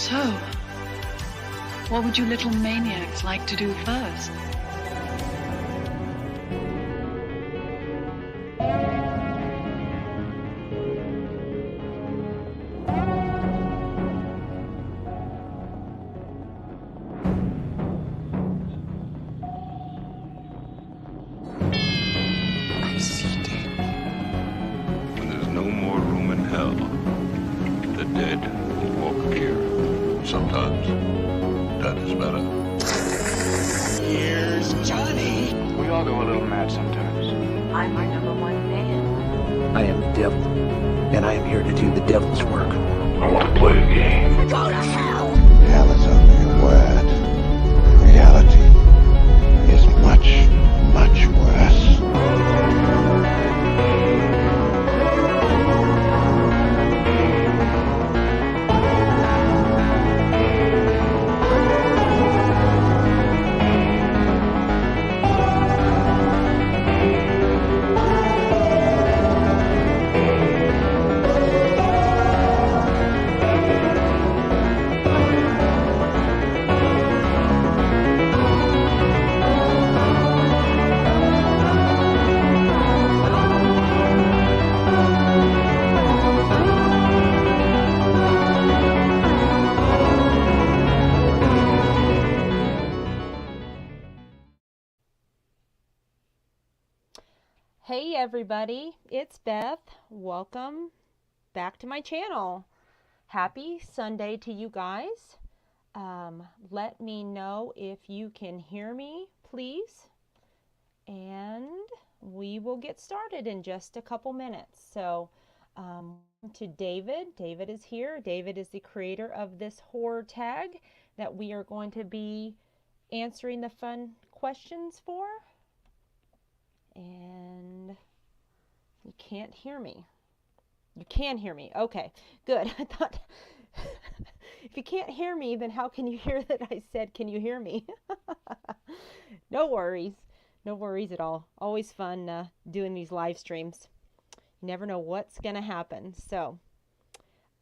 So, what would you little maniacs like to do first? I see death. When there's no more room in hell, the dead walk here. Sometimes that is better. Here's Johnny. We all go a little mad sometimes. I'm my number one fan. I am the devil, and I am here to do the devil's work. I want to play a game. Go to hell! Hell is only a word. Reality is much, much worse. Hey everybody, it's Beth. Welcome back to my channel. Happy Sunday to you guys. Let me know if you can hear me, please. And we will get started in just a couple minutes. So, to David. David is here. David is the creator of this horror tag that we are going to be answering the fun questions for. And you can't hear me. You can hear me. Okay, good. I thought if you can't hear me, then how can you hear that I said, can you hear me? No worries. No worries at all. Always fun doing these live streams. You never know what's going to happen. So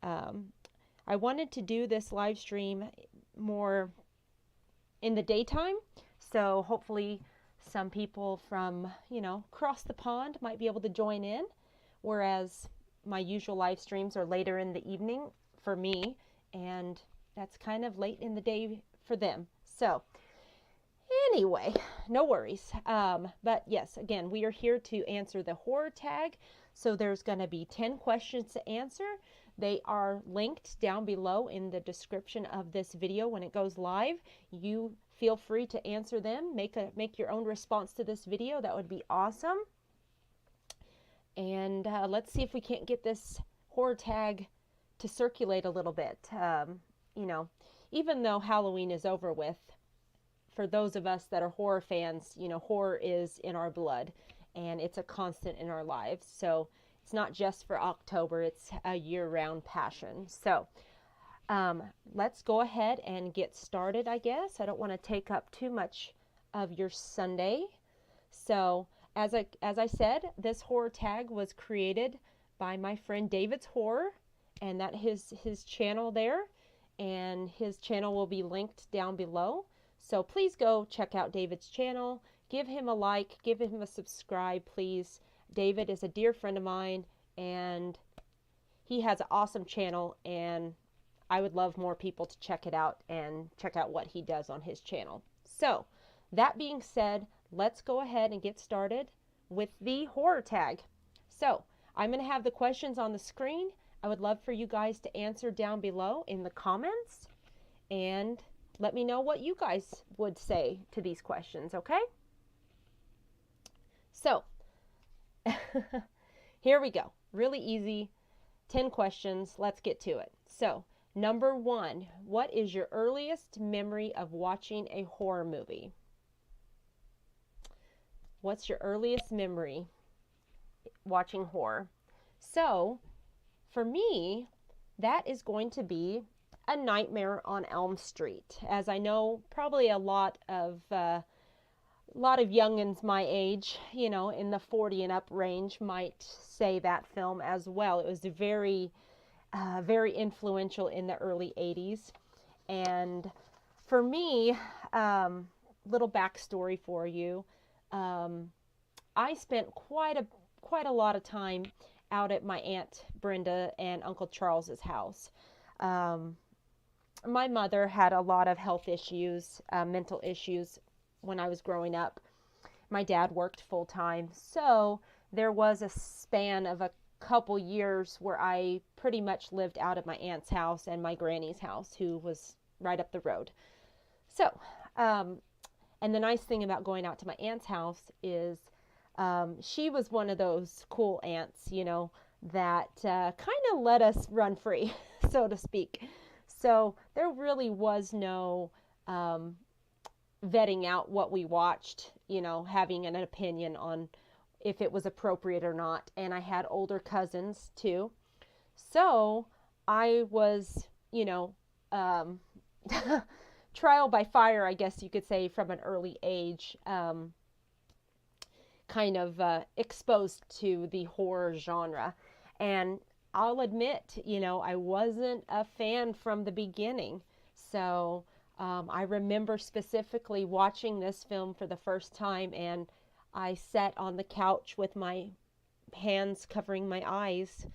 I wanted to do this live stream more in the daytime. So hopefully some people from, across the pond might be able to join in, whereas my usual live streams are later in the evening for me, and that's kind of late in the day for them. So anyway, no worries. But yes, again, we are here to answer the horror tag. So there's going to be 10 questions to answer. They are linked down below in the description of this video when it goes live. You feel free to answer them. Make your own response to this video. That would be awesome. And let's see if we can't get this horror tag to circulate a little bit. Even though Halloween is over with, for those of us that are horror fans, horror is in our blood and it's a constant in our lives. So it's not just for October, it's a year-round passion. So let's go ahead and get started, I guess. I don't want to take up too much of your Sunday. So as I said, this horror tag was created by my friend David's Horror, and that is his channel there, and his channel will be linked down below. So please go check out David's channel. Give him a like, give him a subscribe, please. David is a dear friend of mine, and he has an awesome channel, and I would love more people to check it out and check out what he does on his channel. So, that being said, let's go ahead and get started with the horror tag. So, I'm going to have the questions on the screen. I would love for you guys to answer down below in the comments, and let me know what you guys would say to these questions, okay? So, here we go. Really easy. 10 questions. Let's get to it. So, number 1, what is your earliest memory of watching a horror movie? What's your earliest memory watching horror? So, for me, that is going to be A Nightmare on Elm Street. As I know, probably a lot of youngins my age, in the 40 and up range might say that film as well. It was very influential in the early 80s. And for me, little backstory for you, I spent quite a lot of time out at my Aunt Brenda and Uncle Charles's house. My mother had a lot of health issues, mental issues when I was growing up. My dad worked full time, so there was a span of a couple years where I pretty much lived out at my aunt's house and my granny's house, who was right up the road. So, and the nice thing about going out to my aunt's house is she was one of those cool aunts, you know, that kind of let us run free, so to speak. So there really was no vetting out what we watched, you know, having an opinion on if it was appropriate or not. And I had older cousins too. So I was, you know, trial by fire, I guess you could say, from an early age, kind of exposed to the horror genre. And I'll admit, you know, I wasn't a fan from the beginning. So I remember specifically watching this film for the first time, and I sat on the couch with my hands covering my eyes,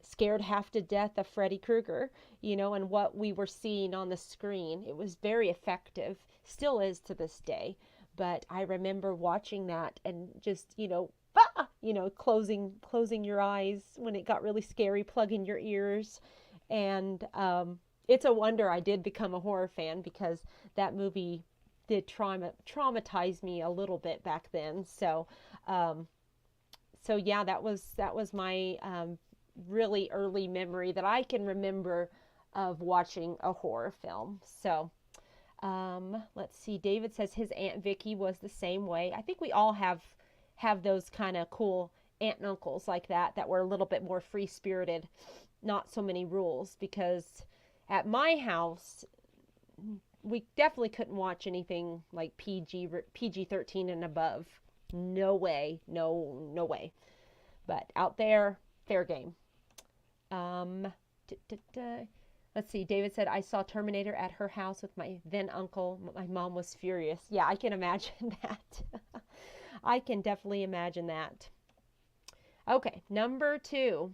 scared half to death of Freddy Krueger, you know, and what we were seeing on the screen. It was very effective, still is to this day. But I remember watching that and just, you know, closing your eyes when it got really scary, plugging your ears. And it's a wonder I did become a horror fan, because that movie did traumatize me a little bit back then. So yeah, that was my really early memory that I can remember of watching a horror film. So let's see. David says his Aunt Vicky was the same way. I think we all have those kind of cool aunt and uncles like that were a little bit more free-spirited, not so many rules, because at my house we definitely couldn't watch anything like PG-13 and above. No way. No way. But out there, fair game. Let's see. David said, I saw Terminator at her house with my then uncle. My mom was furious. Yeah, I can imagine that. I can definitely imagine that. Okay, number 2.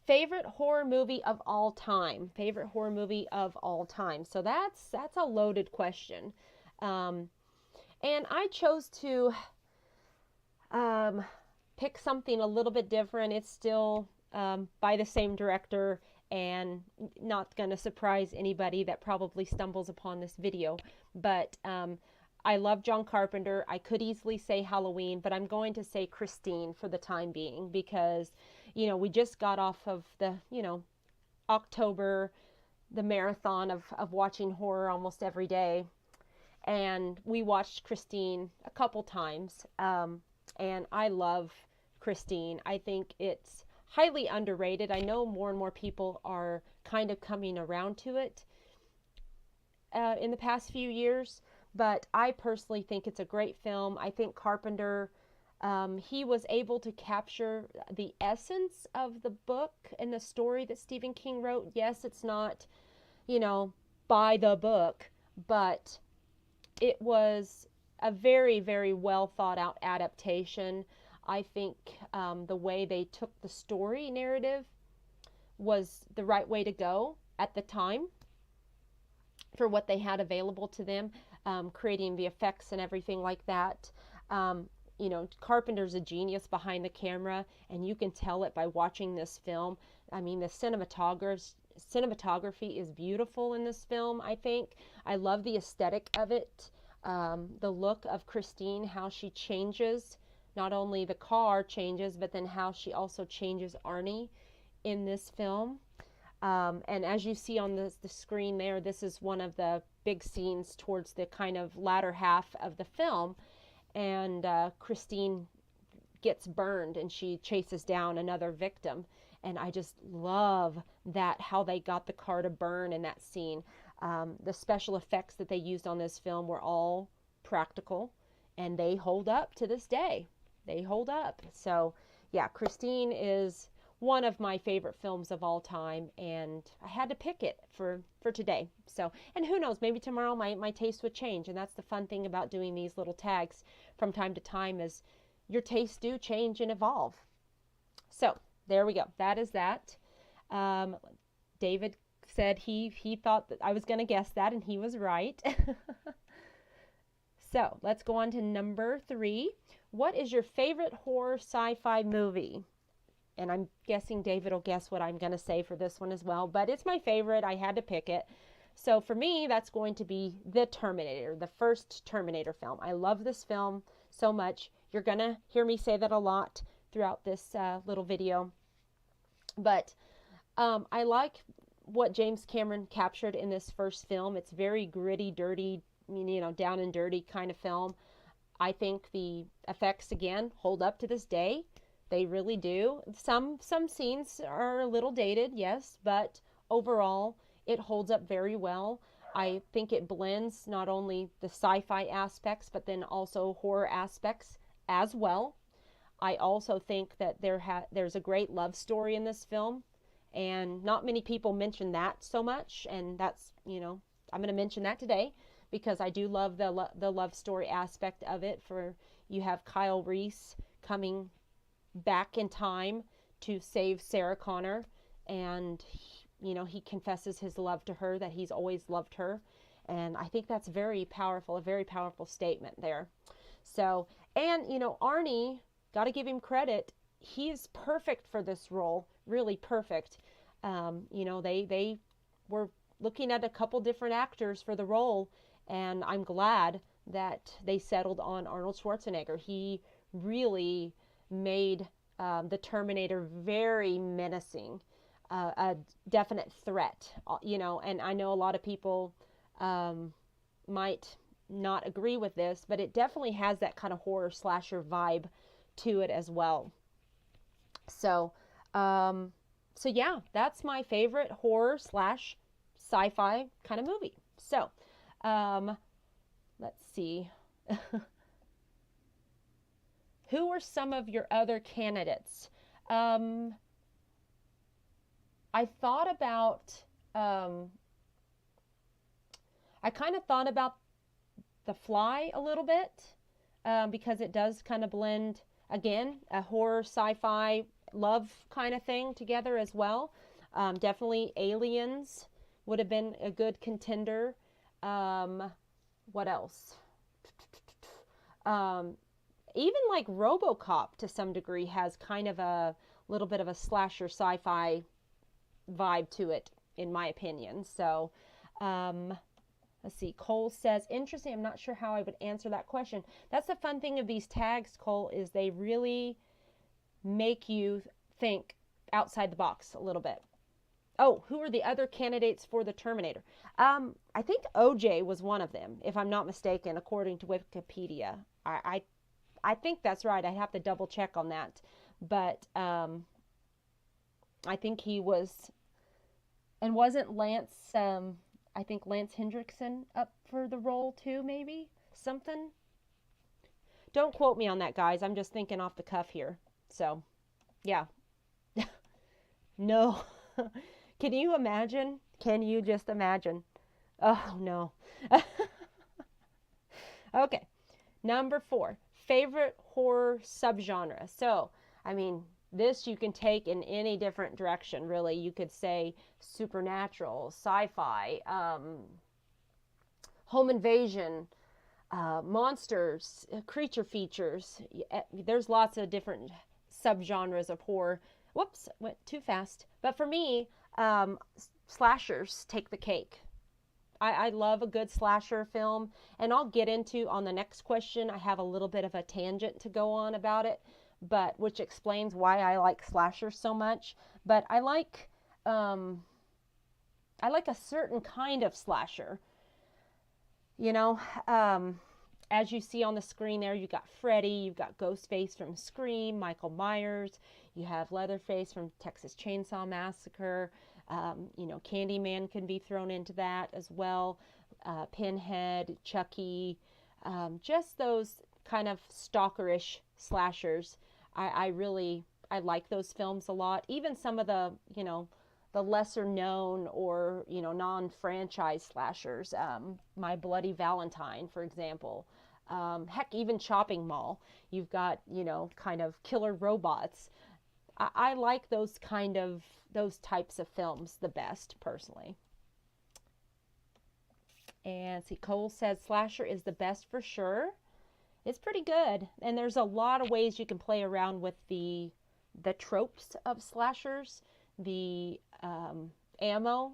Favorite horror movie of all time. Favorite horror movie of all time. So that's a loaded question. And I chose to pick something a little bit different. It's still by the same director, and not going to surprise anybody that probably stumbles upon this video. But I love John Carpenter. I could easily say Halloween, but I'm going to say Christine for the time being, because, you know, we just got off of the, you know, October, the marathon of watching horror almost every day. And we watched Christine a couple times. And I love Christine. I think it's highly underrated. I know more and more people are kind of coming around to it in the past few years, but I personally think it's a great film. I think Carpenter, he was able to capture the essence of the book and the story that Stephen King wrote. Yes, it's not, you know, by the book, but it was a very, very well thought out adaptation. I think the way they took the story narrative was the right way to go at the time for what they had available to them, creating the effects and everything like that. You know, Carpenter's a genius behind the camera, and you can tell it by watching this film. I mean, the cinematography is beautiful in this film, I think. I love the aesthetic of it. The look of Christine, how she changes. Not only the car changes, but then how she also changes Arnie in this film. And as you see on the screen there, this is one of the big scenes towards the kind of latter half of the film. And Christine gets burned, and she chases down another victim. And I just love that, how they got the car to burn in that scene. The special effects that they used on this film were all practical, and they hold up to this day. They hold up. So yeah, Christine is one of my favorite films of all time, and I had to pick it for today. So, and who knows, maybe tomorrow my taste would change, and that's the fun thing about doing these little tags from time to time, is your tastes do change and evolve. So there we go. That is that. David said he thought that I was going to guess that, and he was right. So let's go on to number 3. What is your favorite horror sci-fi movie? And I'm guessing David will guess what I'm going to say for this one as well, but it's my favorite. I had to pick it. So for me, that's going to be The Terminator, the first Terminator film. I love this film so much. You're going to hear me say that a lot throughout this little video. But I like what James Cameron captured in this first film. It's very gritty, dirty, down and dirty kind of film. I think the effects, again, hold up to this day. They really do. Some scenes are a little dated, yes, but overall it holds up very well. I think it blends not only the sci-fi aspects, but then also horror aspects as well. I also think that there's a great love story in this film, and not many people mention that so much, and that's, I'm going to mention that today because I do love the love story aspect of it. You have Kyle Reese coming back in time to save Sarah Connor, and he confesses his love to her, that he's always loved her, and I think that's very powerful, a very powerful statement there. So, and Arnie, got to give him credit, he's perfect for this role, really perfect. They were looking at a couple different actors for the role, and I'm glad that they settled on Arnold Schwarzenegger. He really made the Terminator very menacing, a definite threat, and I know a lot of people might not agree with this, but it definitely has that kind of horror slasher vibe to it as well. So yeah, that's my favorite horror / sci-fi kind of movie. So, let's see. Who are some of your other candidates? I thought about, I kind of thought about The Fly a little bit, because it does kind of blend, again, a horror, sci-fi, love kind of thing together as well. Definitely Aliens would have been a good contender. What else? Even like RoboCop to some degree has kind of a little bit of a slasher sci-fi vibe to it, in my opinion. So, let's see. Cole says, interesting. I'm not sure how I would answer that question. That's the fun thing of these tags, Cole, is they really make you think outside the box a little bit. Oh, who are the other candidates for the Terminator? I think OJ was one of them, if I'm not mistaken, according to Wikipedia. I think that's right. I have to double check on that. But I think he was, and wasn't Lance, I think Lance Hendrickson up for the role too, maybe? Something? Don't quote me on that, guys. I'm just thinking off the cuff here. So, yeah. No. Can you imagine? Can you just imagine? Oh, no. Okay. Number 4. Favorite horror subgenre. So, I mean, this you can take in any different direction, really. You could say supernatural, sci-fi, home invasion, monsters, creature features. There's lots of different subgenres of horror. Whoops, went too fast. But for me, slashers take the cake. I love a good slasher film, and I'll get into, on the next question, I have a little bit of a tangent to go on about it, but which explains why I like slashers so much. But I like a certain kind of slasher. As you see on the screen there, you got Freddy, you've got Ghostface from Scream, Michael Myers, you have Leatherface from Texas Chainsaw Massacre. Candyman can be thrown into that as well. Pinhead, Chucky, just those kind of stalkerish slashers. I really I like those films a lot. Even some of the, the lesser known or, non-franchise slashers. My Bloody Valentine, for example. Heck, even Chopping Mall. You've got, kind of killer robots. I like those types of films the best, personally. And see, Cole says slasher is the best for sure. It's pretty good. And there's a lot of ways you can play around with the tropes of slashers, the ammo,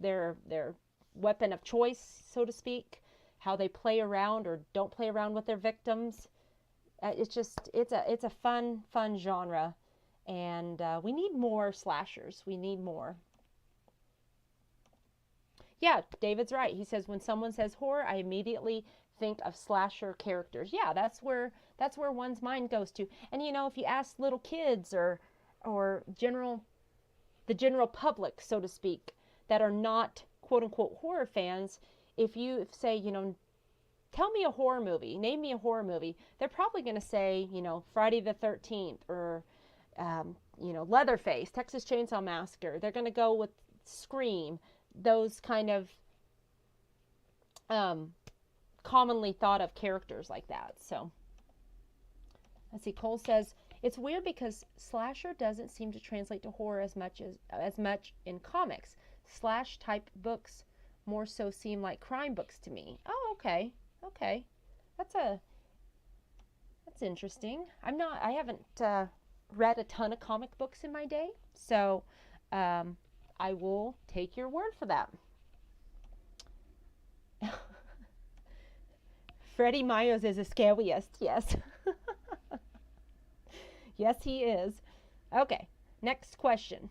their weapon of choice, so to speak, how they play around or don't play around with their victims. It's a fun genre, and we need more slashers. We need more. Yeah, David's right. He says when someone says horror, I immediately think of slasher characters. Yeah, that's where one's mind goes to. And if you ask little kids or the general public, so to speak, that are not quote unquote horror fans, if you say, tell me a horror movie, name me a horror movie, they're probably going to say, Friday the 13th or Leatherface, Texas Chainsaw Massacre. They're going to go with Scream, those kind of commonly thought of characters like that. So let's see. Cole says it's weird because slasher doesn't seem to translate to horror as much in comics. Slash type books more so seem like crime books to me. Oh, okay. That's interesting. I haven't read a ton of comic books in my day, so I will take your word for that. Freddie Myers is the scariest, yes. Yes, he is. Okay, next question.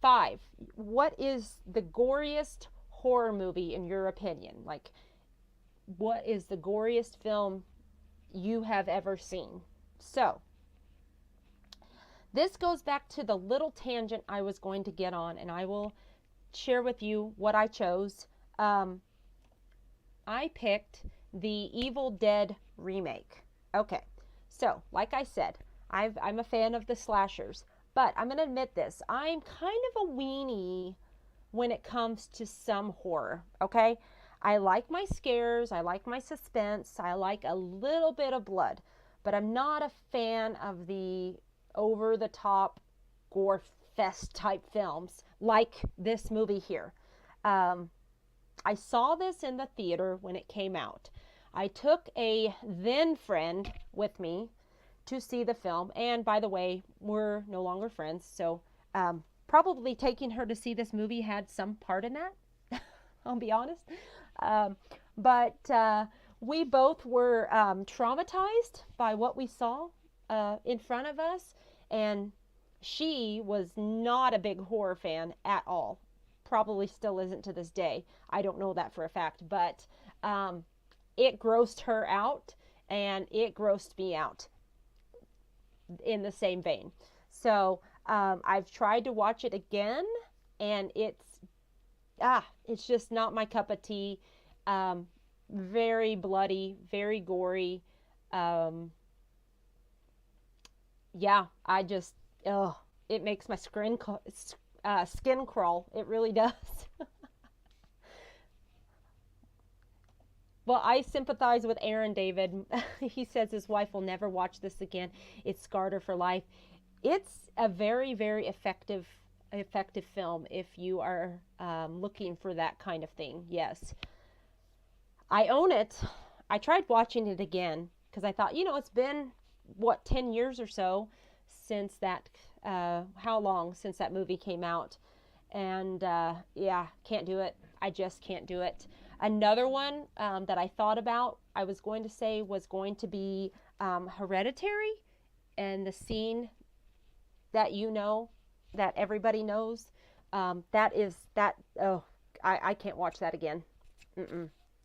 5. What is the goriest horror movie in your opinion? Like, what is the goriest film you have ever seen? So, this goes back to the little tangent I was going to get on, and I will share with you what I chose. I picked the Evil Dead remake. Okay, so like I said, I'm a fan of the slashers, but I'm going to admit this. I'm kind of a weenie when it comes to some horror, okay? I like my scares, I like my suspense, I like a little bit of blood, but I'm not a fan of the over-the-top gore fest type films like this movie here. I saw this in the theater when it came out. I took a then friend with me to see the film, and by the way, we're no longer friends, so probably taking her to see this movie had some part in that. I'll be honest. But we both were traumatized by what we saw in front of us, and she was not a big horror fan at all. Probably still isn't to this day. I don't know that for a fact, but it grossed her out, and it grossed me out in the same vein. So I've tried to watch it again, and it's just not my cup of tea. Very bloody, very gory. Yeah, it makes my skin crawl. It really does. Well, I sympathize with Aaron, David. He says his wife will never watch this again. It scarred her for life. It's a very, very effective film if you are looking for that kind of thing. Yes. I own it. I tried watching it again because I thought, it's been, 10 years or so since that, how long since that movie came out. And can't do it. I just can't do it. Another one that I thought about, I was going to say was going to be Hereditary, and the scene that that everybody knows, I can't watch that again.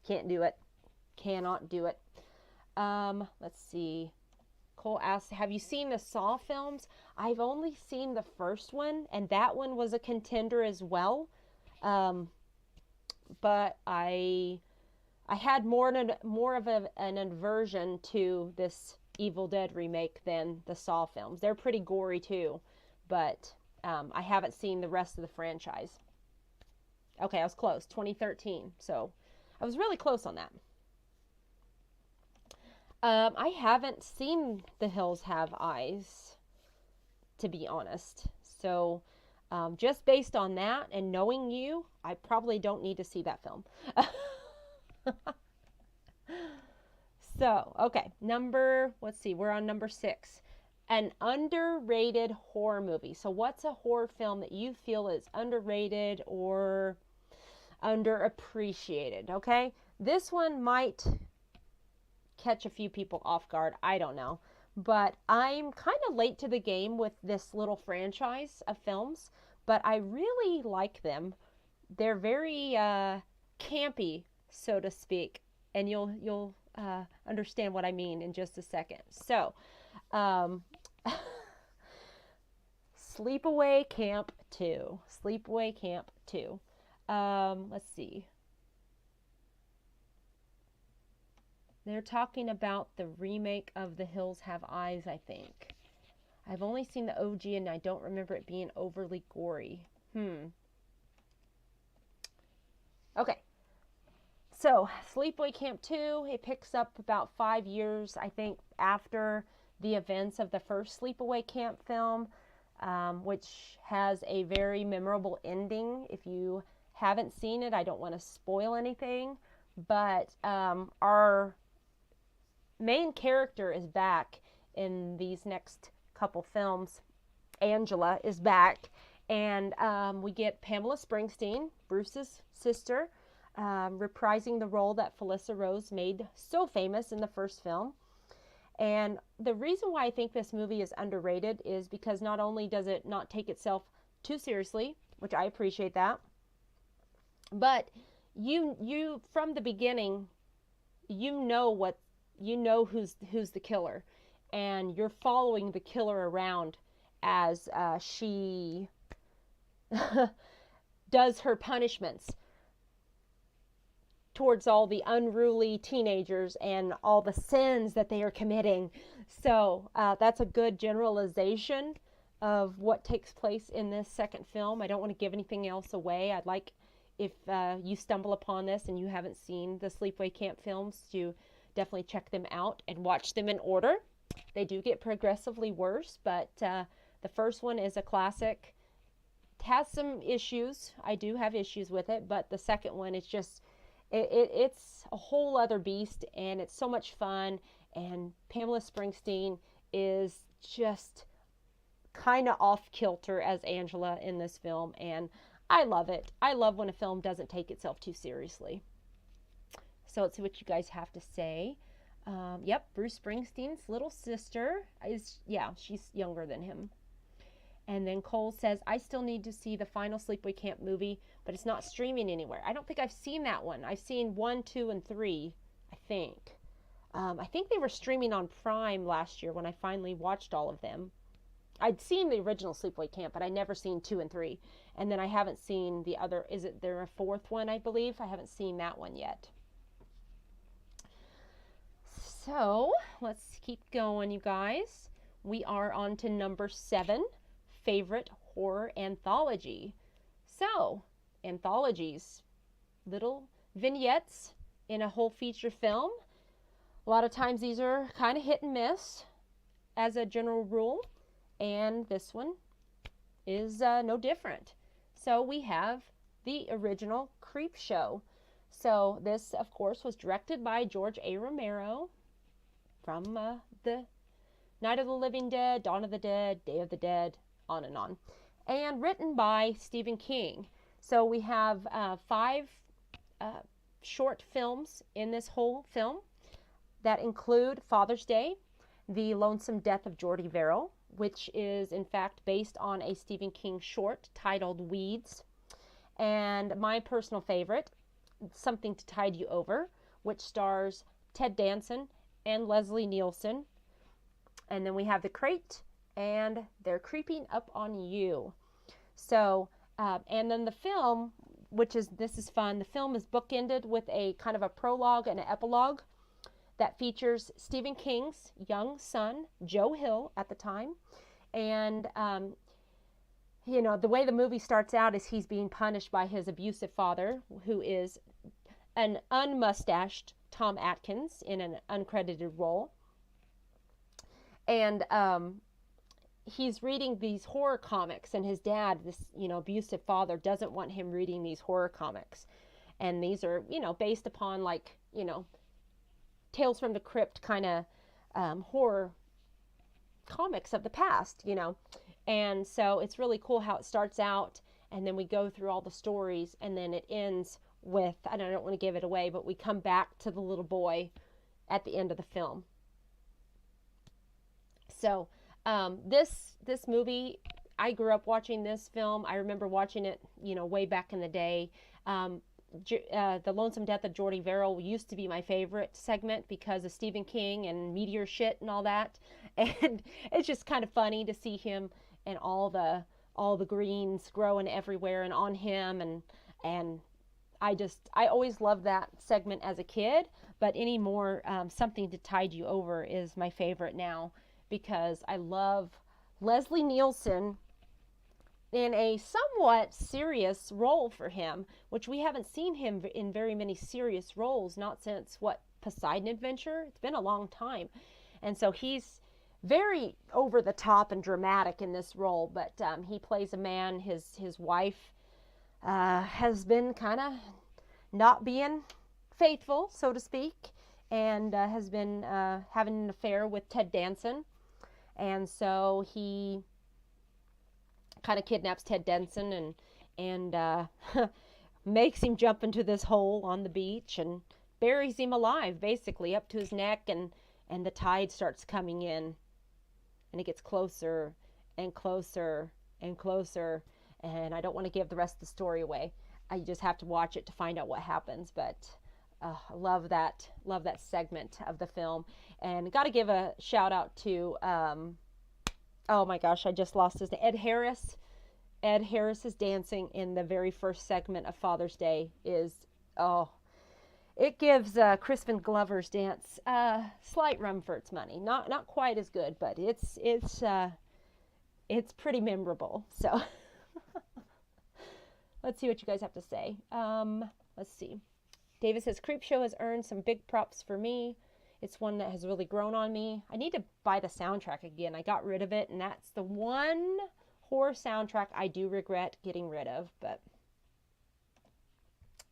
Can't do it. Cannot do it. Let's see. Cole asks, have you seen the Saw films? I've only seen the first one, and that one was a contender as well. But I had more of an aversion to this Evil Dead remake than the Saw films. They're pretty gory too, but I haven't seen the rest of the franchise. Okay, I was close. 2013. So I was really close on that. I haven't seen The Hills Have Eyes, to be honest. So just based on that and knowing you, I probably don't need to see that film. So, okay, let's see, we're on number 6. An underrated horror movie. So what's a horror film that you feel is underrated or underappreciated, okay? This one might catch a few people off guard, I don't know. But I'm kind of late to the game with this little franchise of films, but I really like them. They're very campy, so to speak, and you'll understand what I mean in just a second. So, Sleepaway Camp 2. Sleepaway Camp 2. Let's see. They're talking about the remake of The Hills Have Eyes, I think. I've only seen the OG and I don't remember it being overly gory. Okay. So, Sleepaway Camp 2, it picks up about 5 years, I think, after the events of the first Sleepaway Camp film, which has a very memorable ending. If you haven't seen it, I don't want to spoil anything, but our main character is back in these next couple films. Angela is back, and we get Pamela Springsteen, Bruce's sister, reprising the role that Felissa Rose made so famous in the first film. And the reason why I think this movie is underrated is because not only does it not take itself too seriously, which I appreciate that, but you from the beginning, you know who's the killer, and you're following the killer around as she does her punishments towards all the unruly teenagers and all the sins that they are committing. So that's a good generalization of what takes place in this second film. I don't want to give anything else away. I'd like, if you stumble upon this and you haven't seen the Sleepaway Camp films, to definitely check them out and watch them in order. They do get progressively worse, but the first one is a classic. It has some issues. I do have issues with it, but the second one is just, it's a whole other beast, and it's so much fun. And Pamela Springsteen is just kind of off kilter as Angela in this film, and I love it. I love when a film doesn't take itself too seriously. So let's see what you guys have to say. Yep, Bruce Springsteen's little sister she's younger than him. And then Cole says, I still need to see the final Sleepaway Camp movie, but it's not streaming anywhere. I don't think I've seen that one. I've seen 1, 2, and 3, I think. I think they were streaming on Prime last year when I finally watched all of them. I'd seen the original Sleepaway Camp, but I never seen 2 and 3. And then I haven't seen the other, is it there a 4th one, I believe? I haven't seen that one yet. So, let's keep going, you guys. We are on to number 7. Favorite horror anthology. So, anthologies, little vignettes in a whole feature film. A lot of times these are kind of hit and miss as a general rule, and this one is no different. So we have the original Creepshow. So this, of course, was directed by George A. Romero from the Night of the Living Dead, Dawn of the Dead, Day of the Dead, on and on, and written by Stephen King. So we have 5 short films in this whole film that include Father's Day, The Lonesome Death of Jordy Verrill, which is in fact based on a Stephen King short titled Weeds, and my personal favorite, Something to Tide You Over, which stars Ted Danson and Leslie Nielsen. And then we have The Crate and They're Creeping Up on You. So, and then the film, this is fun, the film is bookended with a kind of a prologue and an epilogue that features Stephen King's young son, Joe Hill, at the time. And, the way the movie starts out is he's being punished by his abusive father, who is an unmustached Tom Atkins in an uncredited role. And he's reading these horror comics, and his dad, this, abusive father, doesn't want him reading these horror comics. And these are, based upon Tales from the Crypt kind of horror comics of the past, And so it's really cool how it starts out, and then we go through all the stories, and then it ends with, I don't want to give it away, but we come back to the little boy at the end of the film. So this movie, I grew up watching this film. I remember watching it, way back in the day. The Lonesome Death of Jordy Verrill used to be my favorite segment because of Stephen King and meteor shit and all that. And it's just kind of funny to see him and all the greens growing everywhere and on him, and I always loved that segment as a kid, but anymore, Something to Tide You Over is my favorite now, because I love Leslie Nielsen in a somewhat serious role for him, which we haven't seen him in very many serious roles, not since, Poseidon Adventure? It's been a long time. And so he's very over the top and dramatic in this role, but he plays a man, his wife has been kind of not being faithful, so to speak, and has been having an affair with Ted Danson. And so he kind of kidnaps Ted Danson and makes him jump into this hole on the beach and buries him alive, basically, up to his neck, and the tide starts coming in, and it gets closer and closer and closer, and I don't want to give the rest of the story away. You just have to watch it to find out what happens, but I love that segment of the film. And got to give a shout out to, oh my gosh, I just lost his name, Ed Harris. Ed Harris's dancing in the very first segment of Father's Day is, it gives Crispin Glover's dance slight run for its money. Not quite as good, but it's pretty memorable. So let's see what you guys have to say. Let's see. David says, Creepshow has earned some big props for me. It's one that has really grown on me. I need to buy the soundtrack again. I got rid of it, and that's the one horror soundtrack I do regret getting rid of. But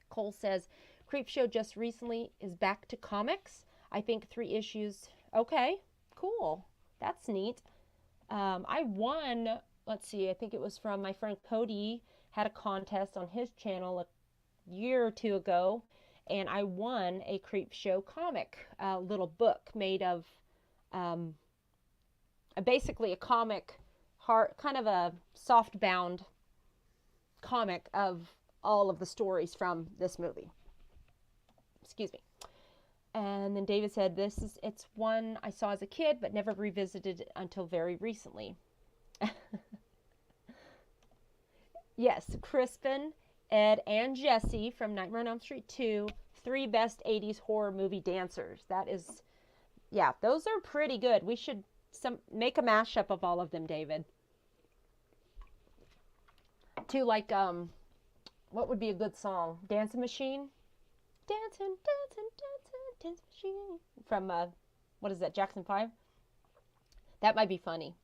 Cole says, Creepshow just recently is back to comics. I think 3 issues. Okay, cool. That's neat. I won, let's see, I think it was from my friend Cody, had a contest on his channel a year or 2 ago, and I won a Creepshow comic, a little book made of basically a comic, kind of a soft-bound comic of all of the stories from this movie. Excuse me. And then David said, it's one I saw as a kid, but never revisited it until very recently. Yes, Crispin, Ed, and Jesse from Nightmare on Elm Street 2, 3 best 80s horror movie dancers. That is, yeah, those are pretty good. We should make a mashup of all of them, David. To what would be a good song? Dancing Machine? Dancing, dancing, dancing, dance machine. From, what is that, Jackson 5? That might be funny.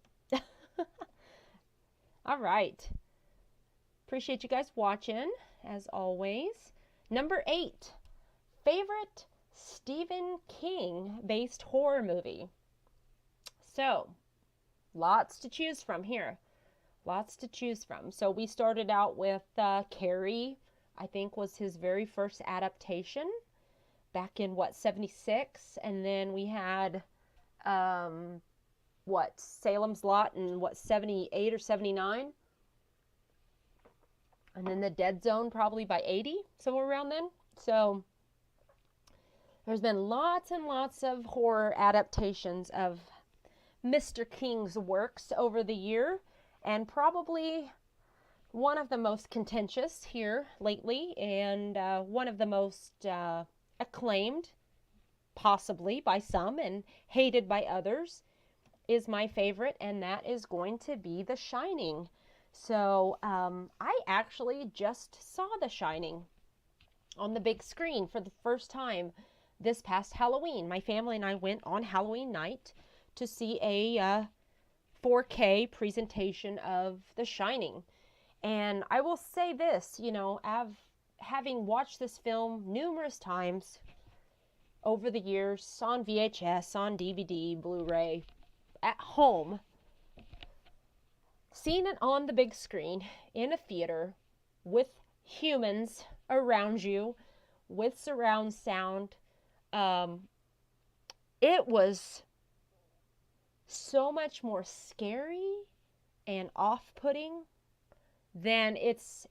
All right. Appreciate you guys watching, as always. Number 8, favorite Stephen King-based horror movie. So, lots to choose from here. Lots to choose from. So we started out with Carrie, I think was his very first adaptation back in, 76? And then we had, Salem's Lot in, 78 or 79? And then The Dead Zone probably by 80, somewhere around then. So there's been lots and lots of horror adaptations of Mr. King's works over the year, and probably one of the most contentious here lately, and one of the most acclaimed possibly by some and hated by others, is my favorite, and that is going to be The Shining. So I actually just saw The Shining on the big screen for the first time this past Halloween. My family and I went on Halloween night to see a 4K presentation of The Shining. And I will say this, you know, having watched this film numerous times over the years on VHS, on DVD, Blu-ray, at home, seeing it on the big screen in a theater with humans around you with surround sound, it was so much more scary and off-putting than it's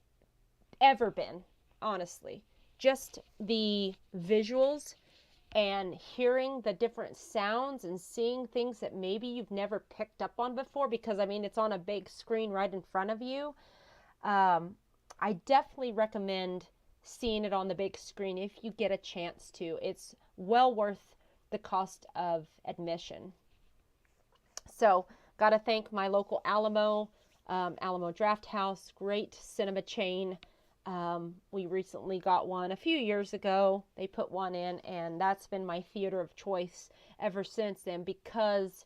ever been, honestly. Just the visuals and hearing the different sounds and seeing things that maybe you've never picked up on before, because I mean, it's on a big screen right in front of you. I definitely recommend seeing it on the big screen if you get a chance to. It's well worth the cost of admission. So, gotta thank my local Alamo Draft House, great cinema chain. We recently got one a few years ago. They put one in, and that's been my theater of choice ever since then, because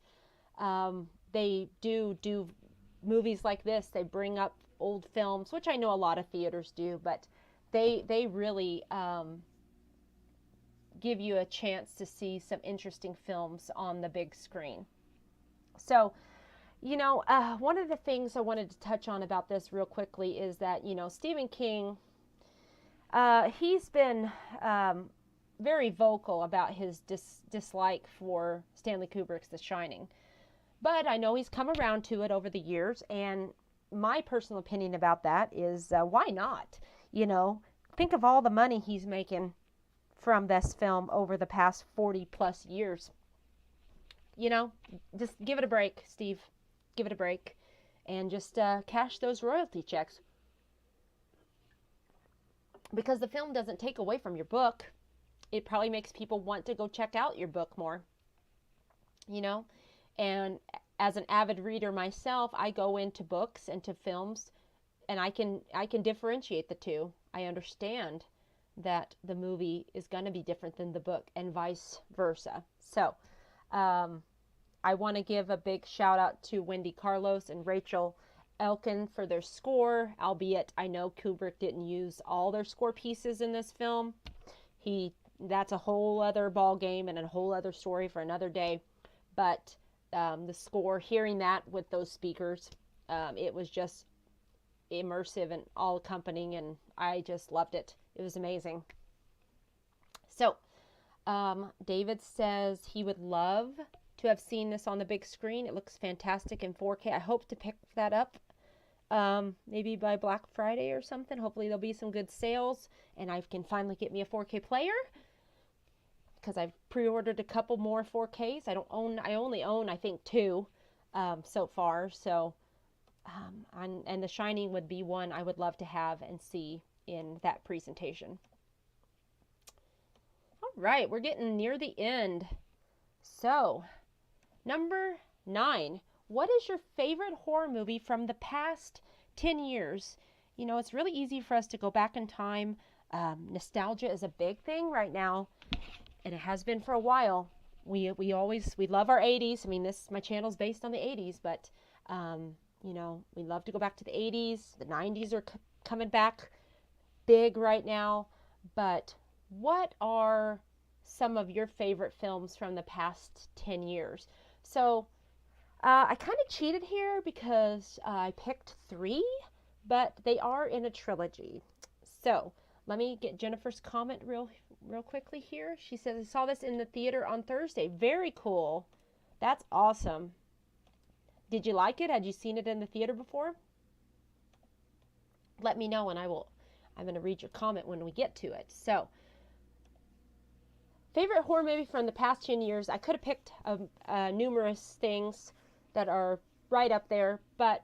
they do movies like this. They bring up old films, which I know a lot of theaters do, but they really give you a chance to see some interesting films on the big screen. So, you know, one of the things I wanted to touch on about this real quickly is that, you know, Stephen King, he's been very vocal about his dislike for Stanley Kubrick's The Shining. But I know he's come around to it over the years, and my personal opinion about that is, why not? You know, think of all the money he's making from this film over the past 40 plus years. You know, just give it a break, Steve. Give it a break. And just cash those royalty checks. Because the film doesn't take away from your book. It probably makes people want to go check out your book more. You know? And as an avid reader myself, I go into books and to films, and I can differentiate the two. I understand that the movie is going to be different than the book, and vice versa. So, I want to give a big shout out to Wendy Carlos and Rachel Elkin for their score, albeit I know Kubrick didn't use all their score pieces in this film. That's a whole other ball game and a whole other story for another day. But the score, hearing that with those speakers, it was just immersive and all accompanying, and I just loved it. It was amazing. So, David says he would love to have seen this on the big screen. It looks fantastic in 4K. I hope to pick that up maybe by Black Friday or something. Hopefully there'll be some good sales and I can finally get me a 4K player, because I've pre-ordered a couple more 4Ks. I only own I think 2 so far. So and The Shining would be one I would love to have and see in that presentation. All right, we're getting near the end. So, number 9. What is your favorite horror movie from the past 10 years? You know, it's really easy for us to go back in time. Nostalgia is a big thing right now, and it has been for a while. We love our 80s. I mean, my channel's based on the 80s, but you know, we love to go back to the 80s. The 90s are coming back big right now. But what are some of your favorite films from the past 10 years? So I kind of cheated here because I picked 3, but they are in a trilogy. So let me get Jennifer's comment real quickly here. She says, I saw this in the theater on Thursday. Very cool. That's awesome. Did you like it? Had you seen it in the theater before? Let me know, and I'm going to read your comment when we get to it. So, favorite horror movie from the past 10 years. I could have picked numerous things that are right up there, but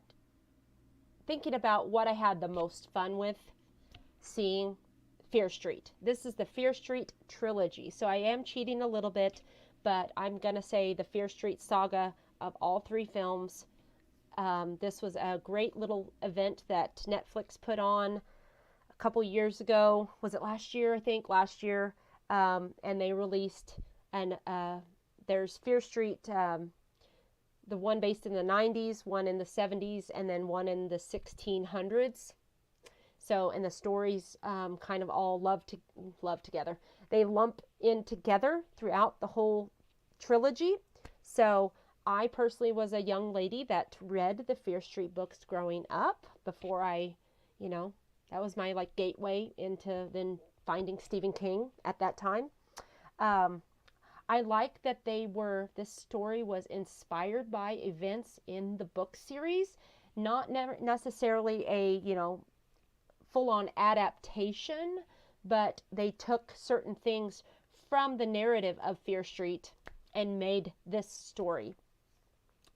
thinking about what I had the most fun with seeing Fear Street. This is the Fear Street trilogy. So I am cheating a little bit, but I'm going to say the Fear Street saga of all 3 films. This was a great little event that Netflix put on a couple years ago. Was it last year? I think last year. And they released, and there's Fear Street, the one based in the 90s, one in the 70s, and then one in the 1600s. So, and the stories kind of all love together. They lump in together throughout the whole trilogy. So, I personally was a young lady that read the Fear Street books growing up before I, that was my like gateway into then finding Stephen King at that time. I like that this story was inspired by events in the book series, not necessarily a, full-on adaptation, but they took certain things from the narrative of Fear Street and made this story.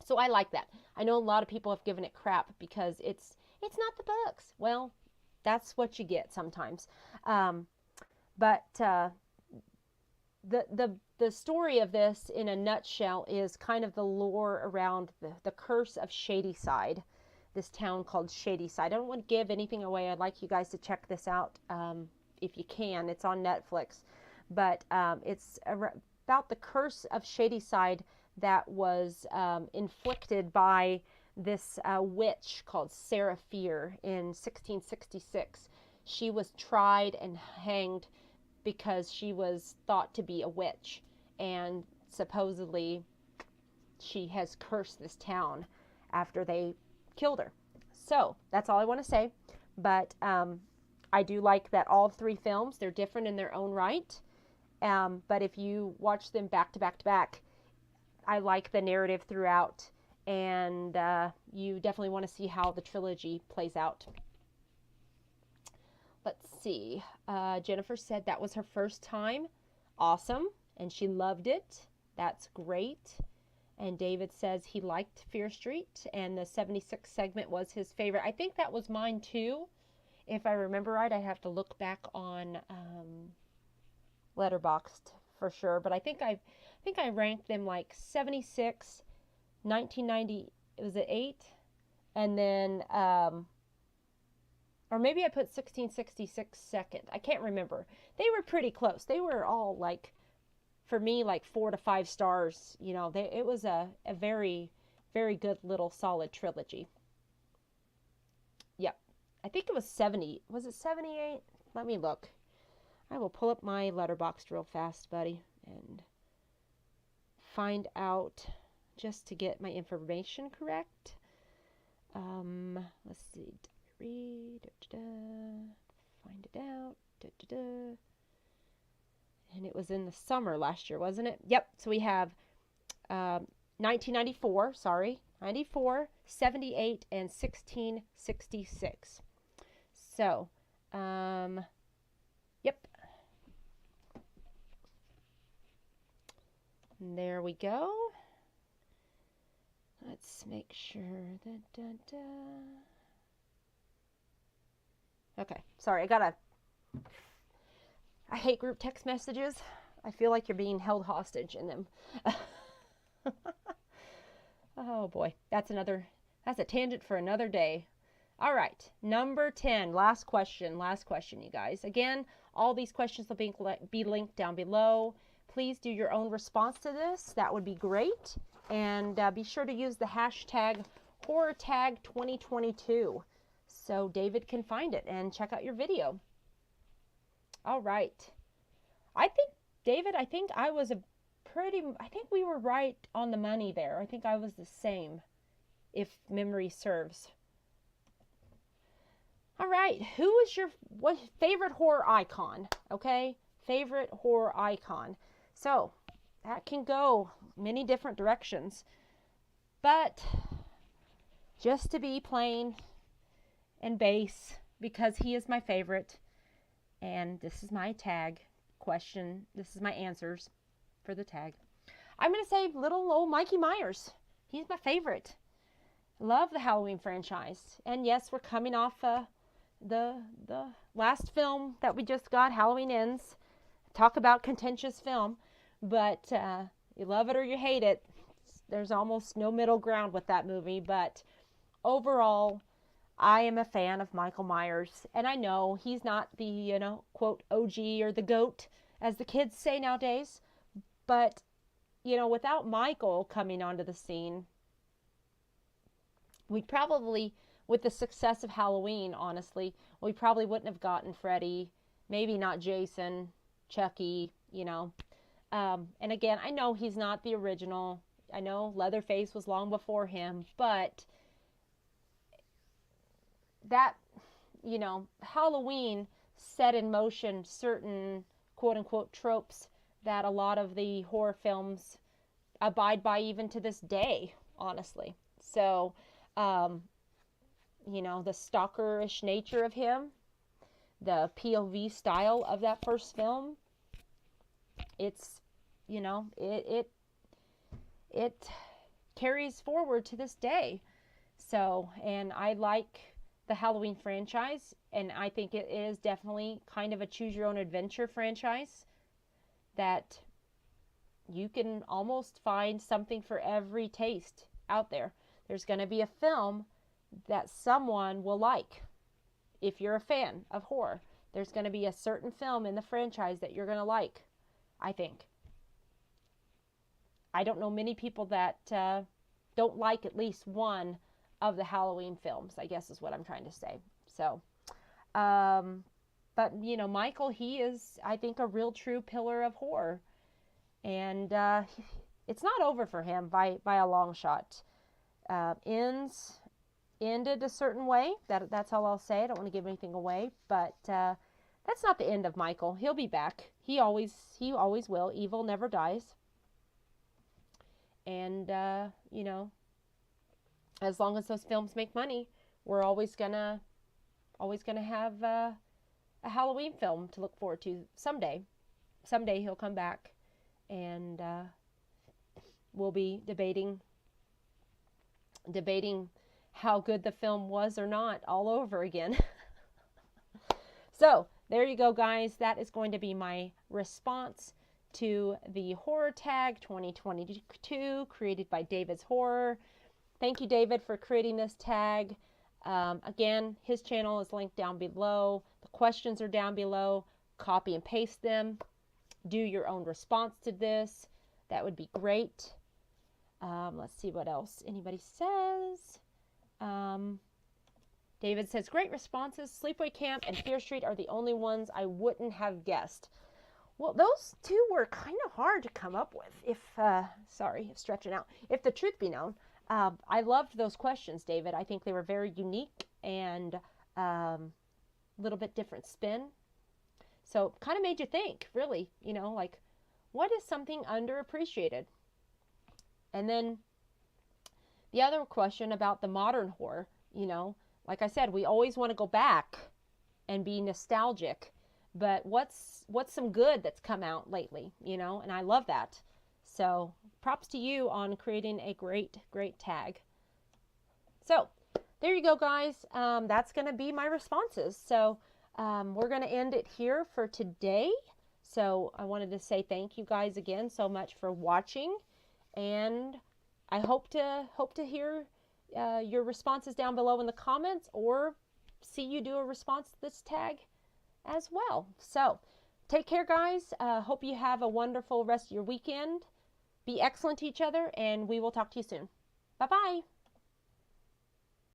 So I like that. I know a lot of people have given it crap because it's not the books. Well, that's what you get sometimes. But the story of this in a nutshell is kind of the lore around the curse of Shadyside, this town called Shadyside. I don't want to give anything away. I'd like you guys to check this out if you can. It's on Netflix. But it's about the curse of Shadyside that was inflicted by this witch called Sarah Fear in 1666. She was tried and hanged because she was thought to be a witch, and supposedly she has cursed this town after they killed her. So that's all I want to say. But I do like that all 3 films, they're different in their own right. But if you watch them back to back to back, I like the narrative throughout, and you definitely want to see how the trilogy plays out. Let's see. Jennifer said that was her first time. Awesome. And she loved it. That's great. And David says he liked Fear Street, and the 76 segment was his favorite. I think that was mine too. If I remember right, I have to look back on Letterboxd for sure. But I think I ranked them like 76, 1990. Was it 8? And then or maybe I put 1666 second. I can't remember. They were pretty close. They were all like, for me, like 4 to 5 stars. It was a very, very good little solid trilogy. Yep. I think it was 70. Was it 78? Let me look. I will pull up my Letterboxd real fast, buddy, and find out just to get my information correct. Let's see. Find it out. And it was in the summer last year, wasn't it? Yep. So we have 1994, 94, 78, and 1666. So, yep. And there we go. Let's make sure that... Okay, sorry, I hate group text messages. I feel like you're being held hostage in them. Oh boy, that's a tangent for another day. All right, number 10, last question, you guys. Again, all these questions will be linked down below. Please do your own response to this. That would be great. And be sure to use the hashtag HorrorTag2022 so David can find it and check out your video. All right. David, I think we were right on the money there. I think I was the same, if memory serves. All right. Who is your favorite horror icon? Okay. Favorite horror icon. So that can go many different directions. But just to be plain and base, because he is my favorite, and this is my tag question. This is my answers for the tag. I'm going to say little old Mikey Myers. He's my favorite. Love the Halloween franchise. And yes, we're coming off a the last film that we just got, Halloween Ends. Talk about contentious film, but you love it or you hate it. There's almost no middle ground with that movie, but overall, I am a fan of Michael Myers, and I know he's not the, quote, OG or the GOAT, as the kids say nowadays, but, without Michael coming onto the scene, we probably, with the success of Halloween, honestly, we probably wouldn't have gotten Freddy, maybe not Jason, Chucky, and again, I know he's not the original. I know Leatherface was long before him, but that, Halloween set in motion certain quote-unquote tropes that a lot of the horror films abide by even to this day, honestly. So, the stalkerish nature of him, the POV style of that first film, it's, it carries forward to this day. So, and I like the Halloween franchise, and I think it is definitely kind of a choose your own adventure franchise that you can almost find something for every taste out there. There's going to be a film that someone will like. If you're a fan of horror, there's going to be a certain film in the franchise that you're going to like, I think. I don't know many people that don't like at least one of the Halloween films, I guess is what I'm trying to say. So, but, Michael, he is, I think, a real true pillar of horror. And it's not over for him by a long shot. Ended a certain way. That's all I'll say. I don't want to give anything away. But that's not the end of Michael. He'll be back. He always will. Evil never dies. And, as long as those films make money, we're always gonna have a Halloween film to look forward to someday. Someday he'll come back, and we'll be debating how good the film was or not all over again. So there you go, guys. That is going to be my response to the horror tag 2022 created by David's Horror. Thank you, David, for creating this tag. Again, his channel is linked down below. The questions are down below. Copy and paste them. Do your own response to this. That would be great. Let's see what else anybody says. David says, great responses. Sleepaway Camp and Fear Street are the only ones I wouldn't have guessed. Well, those two were kind of hard to come up with, if stretching out. If the truth be known, I loved those questions, David. I think they were very unique and a little bit different spin. So kind of made you think, really, like, what is something underappreciated? And then the other question about the modern horror, like I said, we always want to go back and be nostalgic. But what's some good that's come out lately, and I love that. So props to you on creating a great tag. So there you go, guys. That's going to be my responses. So we're going to end it here for today. So I wanted to say thank you guys again so much for watching, and I hope to hear your responses down below in the comments, or see you do a response to this tag as well. So take care, guys. Hope you have a wonderful rest of your weekend. Be excellent to each other, and we will talk to you soon. Bye-bye.